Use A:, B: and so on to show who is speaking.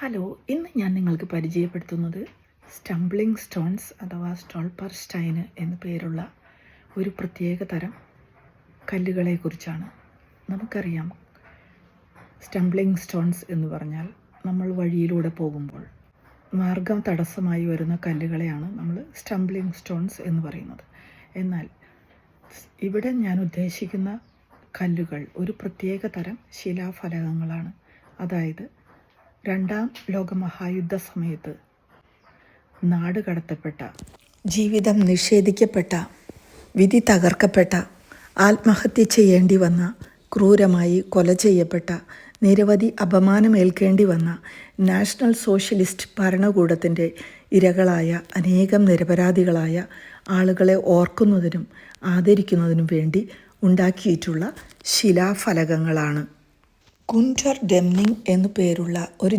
A: Hello, ഇന്ന് ഞാൻ നിങ്ങൾക്ക് പരിചയപ്പെടുത്തുന്നത് സ്റ്റംബ്ലിംഗ് സ്റ്റോൺസ് അഥവാ സ്റ്റോൾപ്പർസ്റ്റൈന് എന്ന് പേരുള്ള ഒരു പ്രത്യേക തരം കല്ലുകളെക്കുറിച്ചാണ്. നമുക്കറിയാം, സ്റ്റംബ്ലിംഗ് സ്റ്റോൺസ് എന്ന് പറഞ്ഞാൽ നമ്മൾ വഴിയിലൂടെ പോകുമ്പോൾ മാർഗം തടസ്സമായി വരുന്ന കല്ലുകളെയാണ് നമ്മൾ സ്റ്റംബ്ലിംഗ് സ്റ്റോൺസ് എന്ന് പറയുന്നത്. എന്നാൽ ഇവിടെ ഞാൻ ഉദ്ദേശിക്കുന്ന കല്ലുകൾ ഒരു പ്രത്യേക തരം ശിലാഫലകങ്ങളാണ്. അതായത് രണ്ടാം ലോകമഹായുദ്ധ സമയത്ത് നാടുകടത്തപ്പെട്ട, ജീവിതം നിഷേധിക്കപ്പെട്ട, വിധി തകർക്കപ്പെട്ട, ആത്മഹത്യ ചെയ്യേണ്ടി വന്ന, ക്രൂരമായി കൊല ചെയ്യപ്പെട്ട, നിരവധി അപമാനമേൽക്കേണ്ടി വന്ന നാഷണൽ സോഷ്യലിസ്റ്റ് ഭരണകൂടത്തിൻ്റെ ഇരകളായ അനേകം നിരപരാധികളായ ആളുകളെ ഓർക്കുന്നതിനും ആദരിക്കുന്നതിനും വേണ്ടി ഉണ്ടാക്കിയിട്ടുള്ള ശിലാഫലകങ്ങളാണ്. ഗുnther ഡെമ്നിങ് എന്നു പേരുള്ള ഒരു